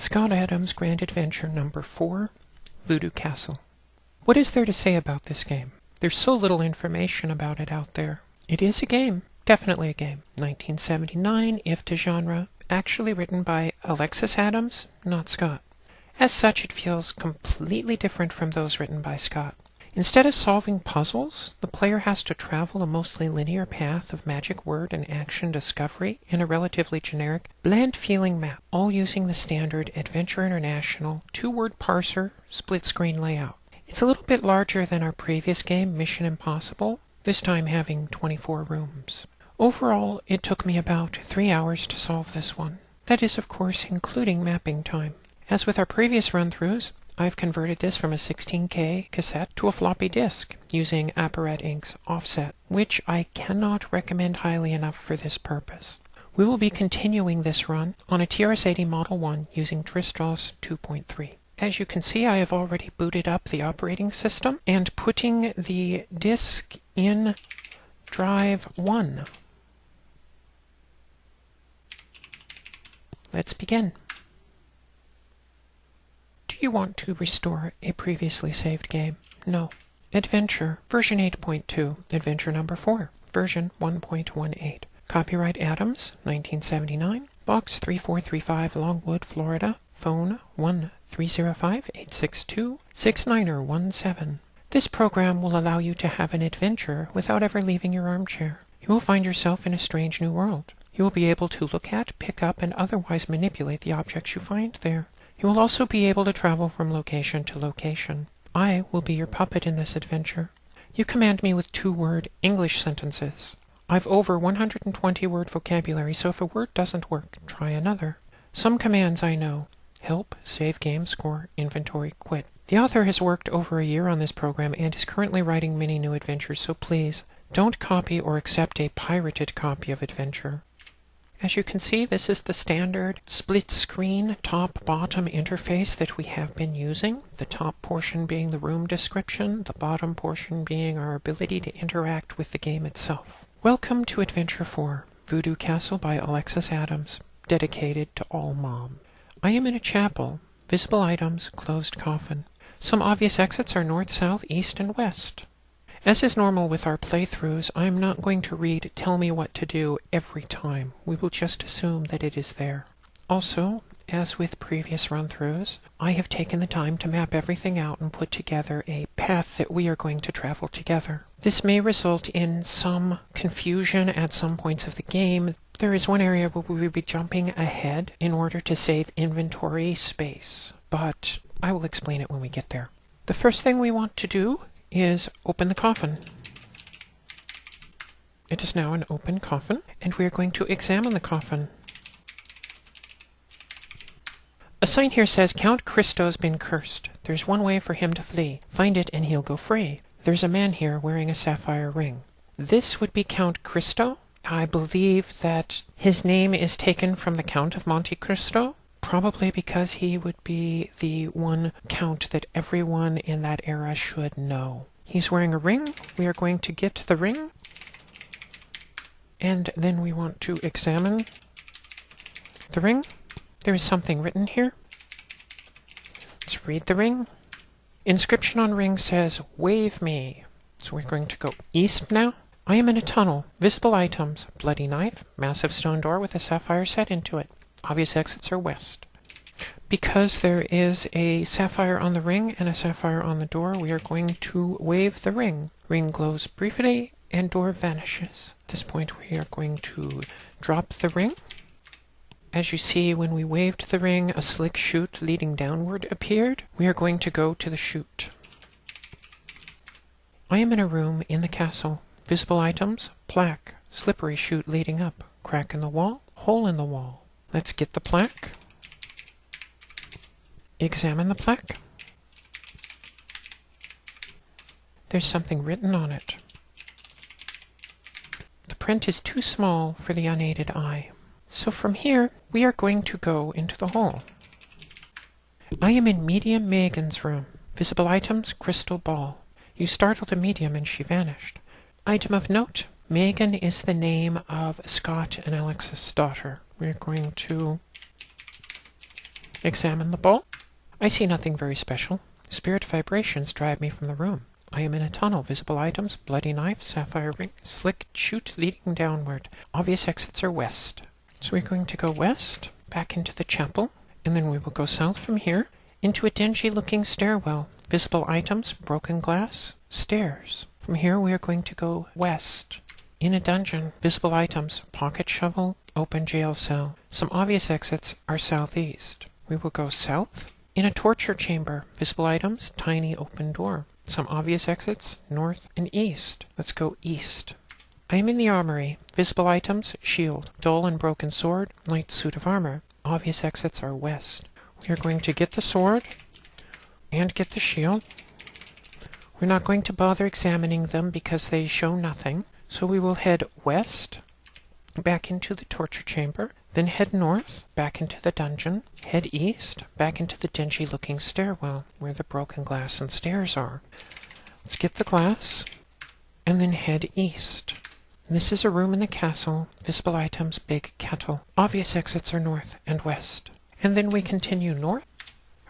Scott Adams Grand Adventure number 4, Voodoo Castle. What is there to say about this game? There's so little information about it out there. It is a game. Definitely a game. 1979, IFTA genre, actually written by Alexis Adams, not Scott. As such, it feels completely different from those written by Scott. Instead of solving puzzles, the player has to travel a mostly linear path of magic word and action discovery in a relatively generic, bland-feeling map, all using the standard Adventure International 2-word parser split-screen layout. It's a little bit larger than our previous game, Mission Impossible, this time having 24 rooms. Overall, it took me about 3 hours to solve this one. That is, of course, including mapping time. As with our previous run-throughs, I've converted this from a 16K cassette to a floppy disk using Apparat Inc.'s offset, which I cannot recommend highly enough for this purpose. We will be continuing this run on a TRS-80 Model I using TRS 2.3. As you can see, I have already booted up the operating system and putting the disk in drive 1. Let's begin. Do you want to restore a previously saved game? No. Adventure, version 8.2, Adventure number 4, version 1.18. Copyright Adams, 1979, Box 3435, Longwood, Florida, phone 1-305-862-6917. This program will allow you to have an adventure without ever leaving your armchair. You will find yourself in a strange new world. You will be able to look at, pick up, and otherwise manipulate the objects you find there. You will also be able to travel from location to location. I will be your puppet in this adventure. You command me with 2-word English sentences. I've over 120-word vocabulary, so if a word doesn't work, try another. Some commands I know. Help, save game, score, inventory, quit. The author has worked over a year on this program and is currently writing many new adventures, so please, don't copy or accept a pirated copy of Adventure. As you can see, this is the standard split-screen top-bottom interface that we have been using, the top portion being the room description, the bottom portion being our ability to interact with the game itself. Welcome to Adventure 4, Voodoo Castle by Alexis Adams, dedicated to all mom. I am in a chapel, visible items, closed coffin. Some obvious exits are north, south, east, and west. As is normal with our playthroughs, I am not going to read "Tell me what to do" every time. We will just assume that it is there. Also, as with previous run-throughs, I have taken the time to map everything out and put together a path that we are going to travel together. This may result in some confusion at some points of the game. There is one area where we will be jumping ahead in order to save inventory space, but I will explain it when we get there. The first thing we want to do is open the coffin. It is now an open coffin, and we are going to examine the coffin. A sign here says, Count Christo's been cursed. There's one way for him to flee. Find it and he'll go free. There's a man here wearing a sapphire ring. This would be Count Christo. I believe that his name is taken from the Count of Monte Cristo, probably because he would be the one count that everyone in that era should know. He's wearing a ring. We are going to get the ring, and then we want to examine the ring. There is something written here. Let's read the ring. Inscription on ring says, "Wave me." So we're going to go east now. I am in a tunnel. Visible items, bloody knife, massive stone door with a sapphire set into it. Obvious exits are west. Because there is a sapphire on the ring and a sapphire on the door, we are going to wave the ring. Ring glows briefly and door vanishes. At this point, we are going to drop the ring. As you see, when we waved the ring, a slick chute leading downward appeared. We are going to go to the chute. I am in a room in the castle. Visible items, plaque, slippery chute leading up, crack in the wall, hole in the wall. Let's get the plaque. Examine the plaque. There's something written on it. The print is too small for the unaided eye. So from here, we are going to go into the hall. I am in Medium Megan's room. Visible items, crystal ball. You startled a medium and she vanished. Item of note, Megan is the name of Scott and Alexis' daughter. We're going to Examine the bowl. I see nothing very special. Spirit vibrations drive me from the room. I am in a tunnel. Visible items, bloody knife, sapphire ring, slick chute leading downward. Obvious exits are west. So we're going to go west, back into the chapel, and then we will go south from here into a dingy-looking stairwell. Visible items, broken glass, stairs. From here we are going to go west. In a dungeon, visible items, pocket shovel, open jail cell. Some obvious exits are southeast. We will go south. In a torture chamber, visible items, tiny open door. Some obvious exits, north and east. Let's go east. I am in the armory. Visible items, shield, dull and broken sword, light suit of armor. Obvious exits are west. We are going to get the sword and get the shield. We're not going to bother examining them because they show nothing. So we will head west, back into the torture chamber, then head north, back into the dungeon, head east, back into the dingy-looking stairwell, where the broken glass and stairs are. Let's get the glass, and then head east. This is a room in the castle, visible items, big kettle. Obvious exits are north and west. And then we continue north.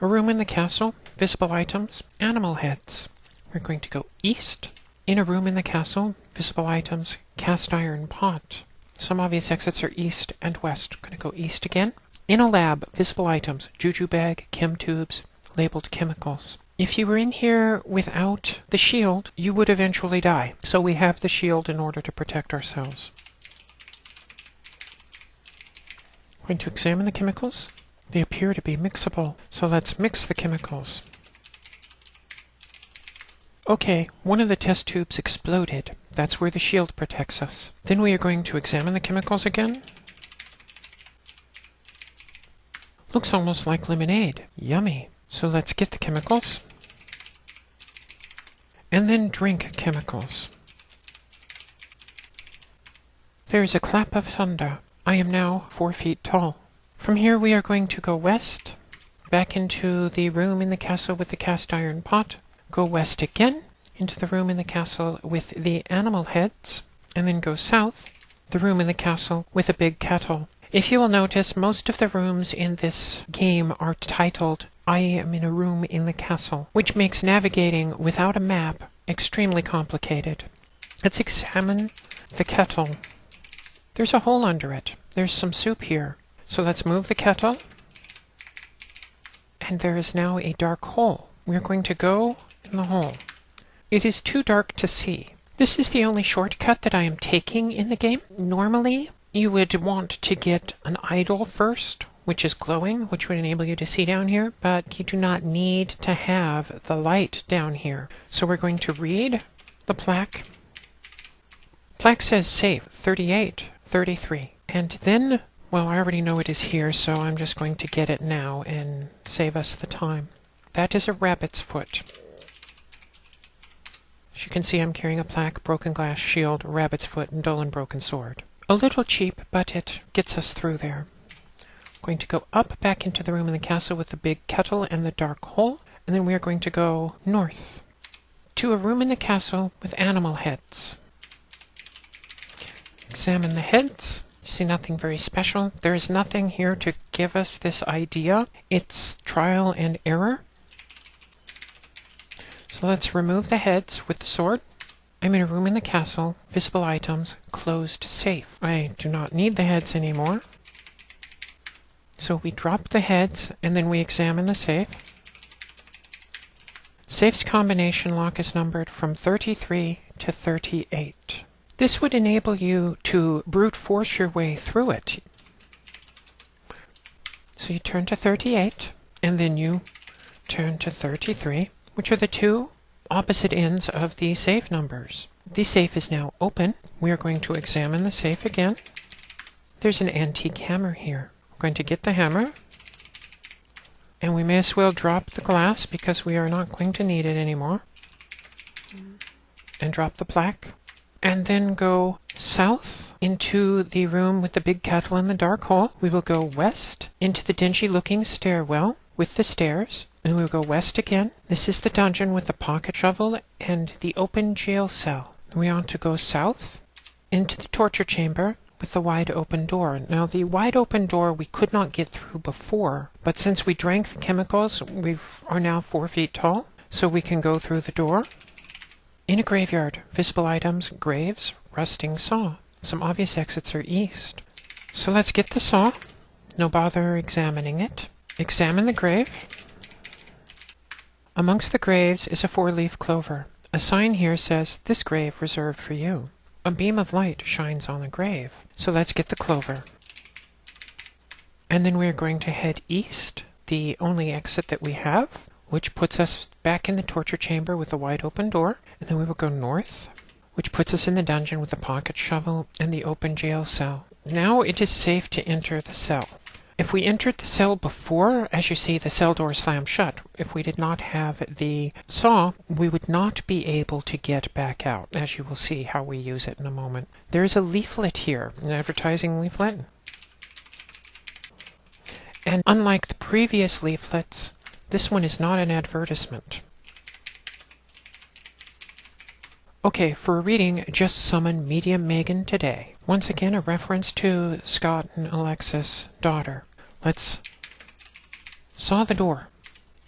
A room in the castle, visible items, animal heads. We're going to go east. In a room in the castle, visible items, cast iron pot. Some obvious exits are east and west. We're going to go east again. In a lab, visible items, juju bag, chem tubes, labeled chemicals. If you were in here without the shield, you would eventually die. So we have the shield in order to protect ourselves. We're going to examine the chemicals. They appear to be mixable, so let's mix the chemicals. Okay, one of the test tubes exploded. That's where the shield protects us. Then we are going to examine the chemicals again. Looks almost like lemonade. Yummy. So let's get the chemicals. And then drink chemicals. There's a clap of thunder. I am now 4 feet tall. From here we are going to go west, back into the room in the castle with the cast iron pot. Go west again, into the room in the castle with the animal heads, and then go south, the room in the castle with a big kettle. If you will notice, most of the rooms in this game are titled, I am in a room in the castle, which makes navigating without a map extremely complicated. Let's examine the kettle. There's a hole under it. There's some soup here. So let's move the kettle, and there is now a dark hole. We're going to go in the hole. It is too dark to see. This is the only shortcut that I am taking in the game. Normally, you would want to get an idol first, which is glowing, which would enable you to see down here, but you do not need to have the light down here. So we're going to read the plaque. Plaque says safe, 38, 33. And then, well, I already know it is here, so I'm just going to get it now and save us the time. That is a rabbit's foot. As you can see, I'm carrying a plaque, broken glass, shield, rabbit's foot, and dull and broken sword. A little cheap, but it gets us through there. I'm going to go up back into the room in the castle with the big kettle and the dark hole, and then we are going to go north to a room in the castle with animal heads. Examine the heads. You see nothing very special. There is nothing here to give us this idea. It's trial and error. So let's remove the heads with the sword. I'm in a room in the castle, visible items, closed safe. I do not need the heads anymore. So we drop the heads, and then we examine the safe. Safe's combination lock is numbered from 33 to 38. This would enable you to brute force your way through it. So you turn to 38, and then you turn to 33, which are the two opposite ends of the safe numbers. The safe is now open. We are going to examine the safe again. There's an antique hammer here. We're going to get the hammer, and we may as well drop the glass because we are not going to need it anymore. And drop the plaque. And then go south into the room with the big kettle and the dark hole. We will go west into the dingy-looking stairwell with the stairs. And we'll go west again. This is the dungeon with the pocket shovel and the open jail cell. We want to go south into the torture chamber with the wide open door. Now the wide open door we could not get through before, but since we drank the chemicals, we are now 4 feet tall, so we can go through the door. In a graveyard, visible items, graves, rusting saw. Some obvious exits are east. So let's get the saw. No bother examining it. Examine the grave. Amongst the graves is a 4-leaf clover. A sign here says, "This grave reserved for you." A beam of light shines on the grave. So let's get the clover. And then we're going to head east, the only exit that we have, which puts us back in the torture chamber with the wide open door. And then we will go north, which puts us in the dungeon with the pocket shovel and the open jail cell. Now it is safe to enter the cell. If we entered the cell before, as you see, the cell door slammed shut. If we did not have the saw, we would not be able to get back out, as you will see how we use it in a moment. There is a leaflet here, an advertising leaflet. And unlike the previous leaflets, this one is not an advertisement. Okay, for reading, just summon Medium Megan today. Once again, a reference to Scott and Alexis' daughter. Let's saw the door.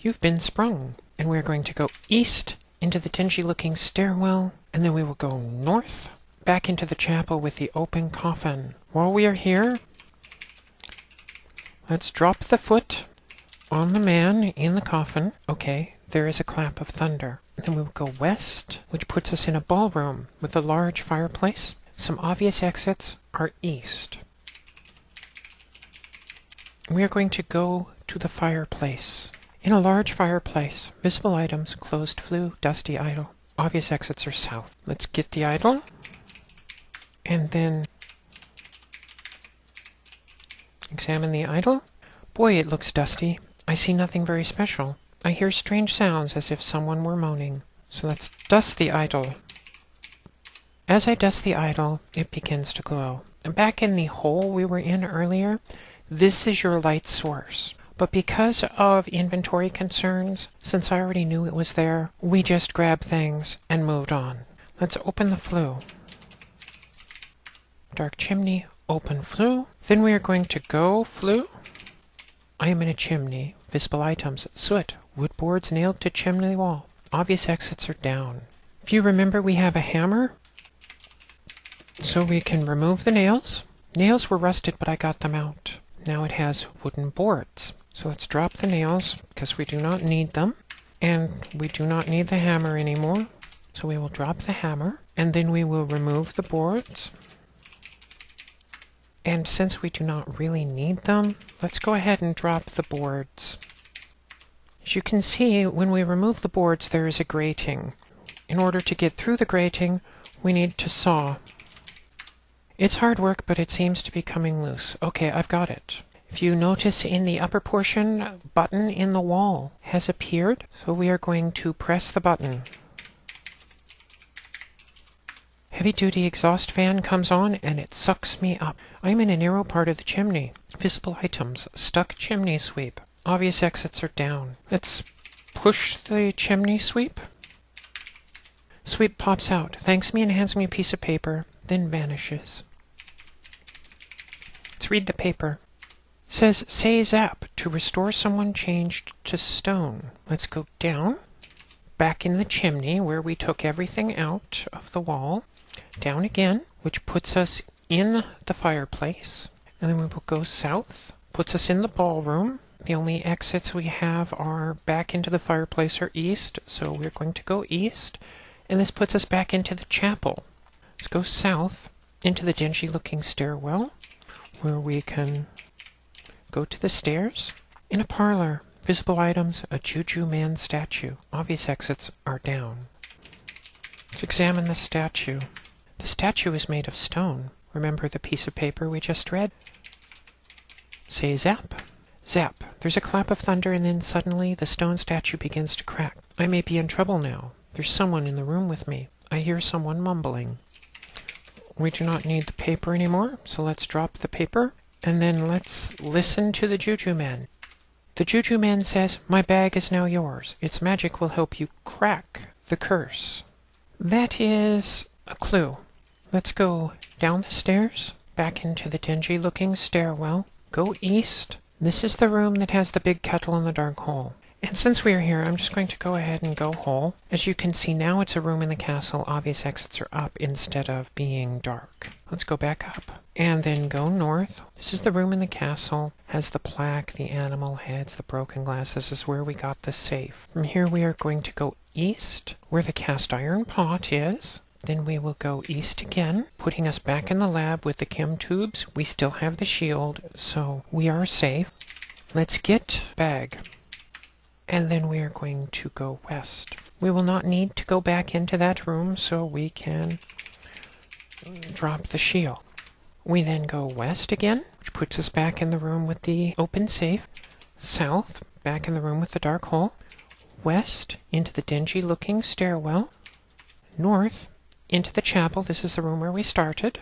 You've been sprung. And we're going to go east into the dingy-looking stairwell, and then we will go north, back into the chapel with the open coffin. While we are here, let's drop the foot on the man in the coffin. Okay, there is a clap of thunder. Then we will go west, which puts us in a ballroom with a large fireplace. Some obvious exits are east. We are going to go to the fireplace. In a large fireplace, visible items, closed flue, dusty idol. Obvious exits are south. Let's get the idol. And then examine the idol. Boy, it looks dusty. I see nothing very special. I hear strange sounds as if someone were moaning. So let's dust the idol. As I dust the idol, it begins to glow. And back in the hole we were in earlier, this is your light source. But because of inventory concerns, since I already knew it was there, we just grabbed things and moved on. Let's open the flue. Dark chimney, open flue. Then we are going to go flue. I am in a chimney. Visible items, soot, wood boards nailed to chimney wall. Obvious exits are down. If you remember, we have a hammer, so we can remove the nails. Nails were rusted, but I got them out. Now it has wooden boards. So let's drop the nails, because we do not need them. And we do not need the hammer anymore. So we will drop the hammer, and then we will remove the boards. And since we do not really need them, let's go ahead and drop the boards. As you can see, when we remove the boards, there is a grating. In order to get through the grating, we need to saw. It's hard work, but it seems to be coming loose. Okay, I've got it. If you notice in the upper portion, a button in the wall has appeared, so we are going to press the button. Heavy-duty exhaust fan comes on, and it sucks me up. I'm in a narrow part of the chimney. Visible items, stuck chimney sweep. Obvious exits are down. Let's push the chimney sweep. Sweep pops out, thanks me and hands me a piece of paper, then vanishes. Let's read the paper. It says, S.A.G.A to restore someone changed to stone. Let's go down, back in the chimney where we took everything out of the wall. Down again, which puts us in the fireplace. And then we will go south, puts us in the ballroom. The only exits we have are back into the fireplace or east, so we're going to go east. And this puts us back into the chapel. Let's go south into the dingy-looking stairwell, where we can go to the stairs. In a parlor, visible items, a Juju man statue. Obvious exits are down. Let's examine the statue. The statue is made of stone. Remember the piece of paper we just read? Say zap. Zap. There's a clap of thunder, and then suddenly the stone statue begins to crack. I may be in trouble now. There's someone in the room with me. I hear someone mumbling. We do not need the paper anymore, so let's drop the paper, and then let's listen to the Juju Man. The Juju Man says, "My bag is now yours. Its magic will help you crack the curse." That is a clue. Let's go down the stairs, back into the dingy-looking stairwell. Go east. This is the room that has the big kettle in the dark hole. And since we are here, I'm just going to go ahead and go hole. As you can see, now it's a room in the castle. Obvious exits are up instead of being dark. Let's go back up. And then go north. This is the room in the castle. Has the plaque, the animal heads, the broken glass. This is where we got the safe. From here, we are going to go east, where the cast iron pot is. Then we will go east again, putting us back in the lab with the chem tubes. We still have the shield, so we are safe. Let's get bag. And then we are going to go west. We will not need to go back into that room, so we can drop the shield. We then go west again, which puts us back in the room with the open safe. South, back in the room with the dark hole. West, into the dingy-looking stairwell. North, into the chapel. This is the room where we started.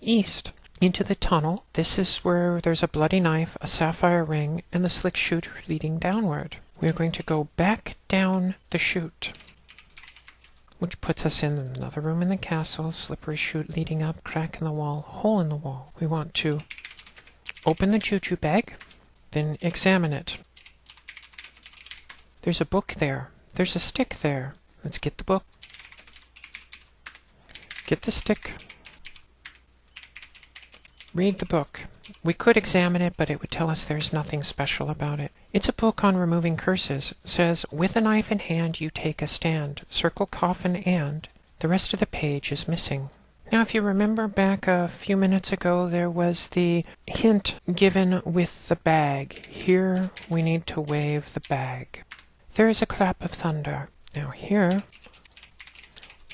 East, into the tunnel. This is where there's a bloody knife, a sapphire ring, and the slick chute leading downward. We're going to go back down the chute, which puts us in another room in the castle. Slippery chute leading up, crack in the wall, hole in the wall. We want to open the choo-choo bag, then examine it. There's a book there. There's a stick there. Let's get the book. Get the stick. Read the book. We could examine it, but it would tell us there's nothing special about it. It's a book on removing curses. It says, with a knife in hand, you take a stand. Circle coffin and... The rest of the page is missing. Now, if you remember back a few minutes ago, there was the hint given with the bag. Here, we need to wave the bag. There is a clap of thunder. Now here,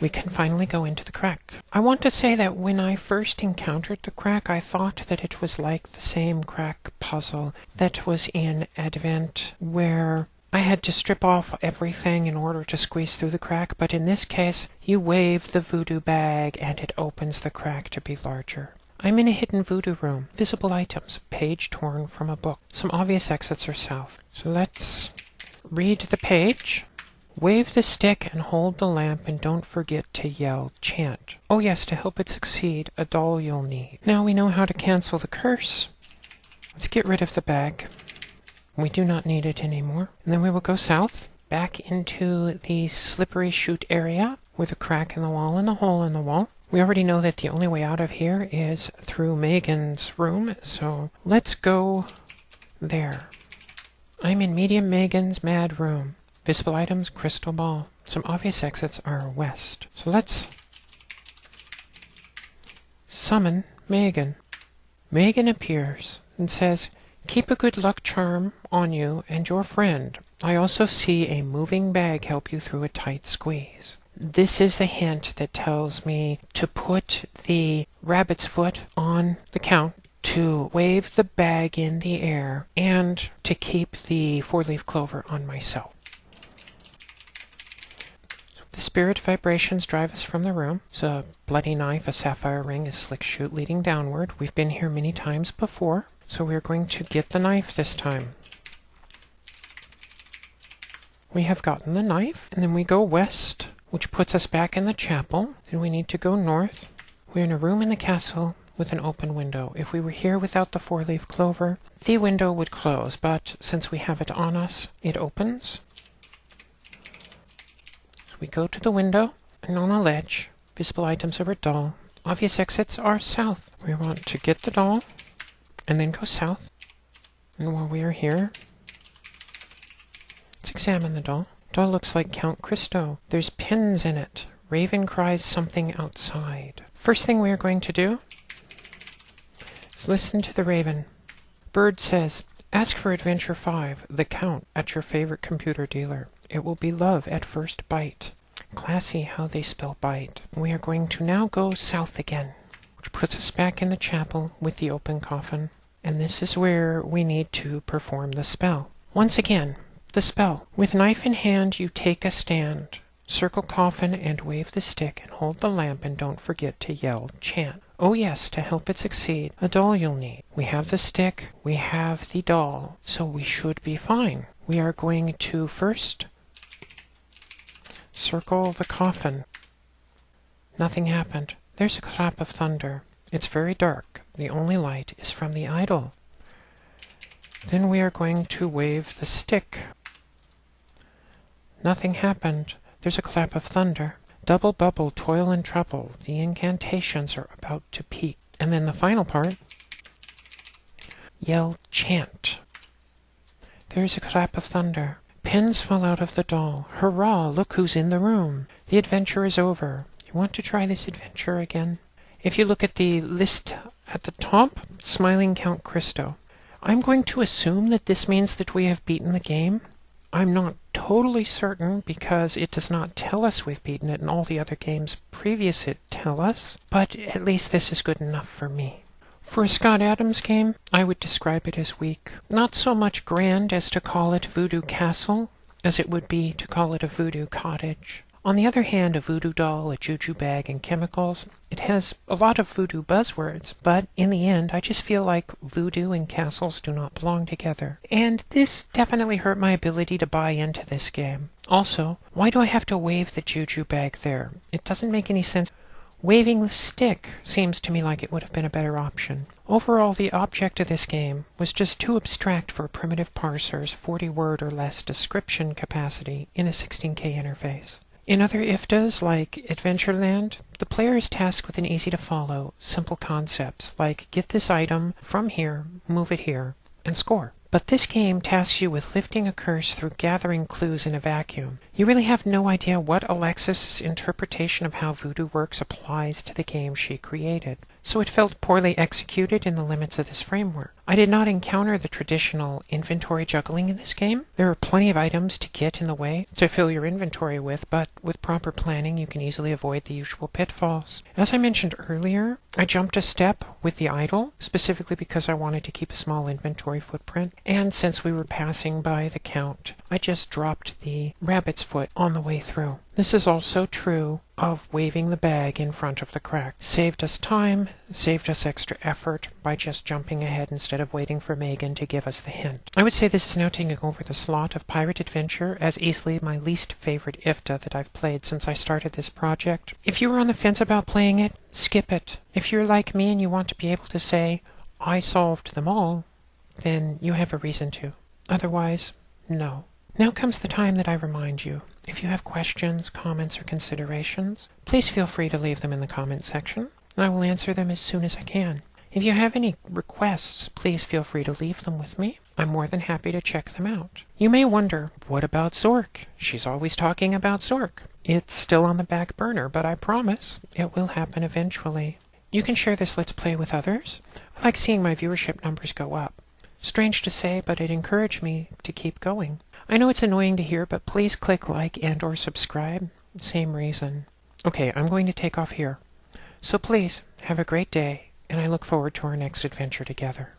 we can finally go into the crack. I want to say that when I first encountered the crack, I thought that it was like the same crack puzzle that was in Advent, where I had to strip off everything in order to squeeze through the crack, but in this case, you wave the voodoo bag and it opens the crack to be larger. I'm in a hidden voodoo room. Visible items. Page torn from a book. Some obvious exits are south. So let's read the page. Wave the stick and hold the lamp, and don't forget to yell, chant. Oh yes, to help it succeed, a doll you'll need. Now we know how to cancel the curse. Let's get rid of the bag. We do not need it anymore. And then we will go south, back into the slippery chute area, with a crack in the wall and a hole in the wall. We already know that the only way out of here is through Megan's room, so let's go there. I'm in Medium Megan's mad room. Visible items, crystal ball. Some obvious exits are west. So let's summon Megan. Megan appears and says, keep a good luck charm on you and your friend. I also see a moving bag help you through a tight squeeze. This is a hint that tells me to put the rabbit's foot on the count, to wave the bag in the air, and to keep the four-leaf clover on myself. The spirit vibrations drive us from the room. It's a bloody knife, a sapphire ring, a slick chute leading downward. We've been here many times before, so we're going to get the knife this time. We have gotten the knife, and then we go west, which puts us back in the chapel. Then we need to go north. We're in a room in the castle with an open window. If we were here without the four-leaf clover, the window would close, but since we have it on us, it opens. We go to the window, and on a ledge, visible items are a doll. Obvious exits are south. We want to get the doll, and then go south. And while we are here, let's examine the doll. Doll looks like Count Christo. There's pins in it. Raven cries something outside. First thing we are going to do is listen to the raven. Bird says, ask for Adventure 5, the Count, at your favorite computer dealer. It will be love at first bite. Classy how they spell bite. We are going to now go south again, which puts us back in the chapel with the open coffin. And this is where we need to perform the spell. Once again, the spell. With knife in hand, you take a stand. Circle coffin and wave the stick and hold the lamp, and don't forget to yell, chant. Oh yes, to help it succeed, a doll you'll need. We have the stick, we have the doll, so we should be fine. We are going to first circle the coffin. Nothing happened. There's a clap of thunder. It's very dark. The only light is from the idol. Then we are going to wave the stick. Nothing happened. There's a clap of thunder. Double bubble, toil and trouble. The incantations are about to peak. And then the final part. Yell chant. There's a clap of thunder. Pins fall out of the doll. Hurrah, look who's in the room. The adventure is over. You want to try this adventure again? If you look at the list at the top, smiling Count Christo. I'm going to assume that this means that we have beaten the game. I'm not totally certain because it does not tell us we've beaten it and all the other games previous it tell us, but at least this is good enough for me. For a Scott Adams game, I would describe it as weak. Not so much grand as to call it Voodoo Castle, as it would be to call it a Voodoo Cottage. On the other hand, a voodoo doll, a juju bag, and chemicals, it has a lot of voodoo buzzwords, but in the end, I just feel like voodoo and castles do not belong together. And this definitely hurt my ability to buy into this game. Also, why do I have to wave the juju bag there? It doesn't make any sense. Waving the stick seems to me like it would have been a better option. Overall, the object of this game was just too abstract for a primitive parser's 40-word or less description capacity in a 16K interface. In other IFTAs, like Adventureland, the player is tasked with an easy-to-follow, simple concepts, like get this item from here, move it here, and score. But this game tasks you with lifting a curse through gathering clues in a vacuum. You really have no idea what Alexis' interpretation of how voodoo works applies to the game she created. So it felt poorly executed in the limits of this framework. I did not encounter the traditional inventory juggling in this game. There are plenty of items to get in the way to fill your inventory with, but with proper planning you can easily avoid the usual pitfalls. As I mentioned earlier, I jumped a step with the idol, specifically because I wanted to keep a small inventory footprint, and since we were passing by the count, I just dropped the rabbit's foot on the way through. This is also true of waving the bag in front of the crack. Saved us time, saved us extra effort by just jumping ahead instead of waiting for Megan to give us the hint. I would say this is now taking over the slot of Pirate Adventure as easily my least favorite IFTA that I've played since I started this project. If you were on the fence about playing it, skip it. If you're like me and you want to be able to say, I solved them all, then you have a reason to. Otherwise, no. Now comes the time that I remind you. If you have questions, comments, or considerations, please feel free to leave them in the comments section. I will answer them as soon as I can. If you have any requests, please feel free to leave them with me. I'm more than happy to check them out. You may wonder, what about Zork? She's always talking about Zork. It's still on the back burner, but I promise it will happen eventually. You can share this Let's Play with others. I like seeing my viewership numbers go up. Strange to say, but it encouraged me to keep going. I know it's annoying to hear, but please click like and or subscribe. Same reason. Okay, I'm going to take off here. So please, have a great day, and I look forward to our next adventure together.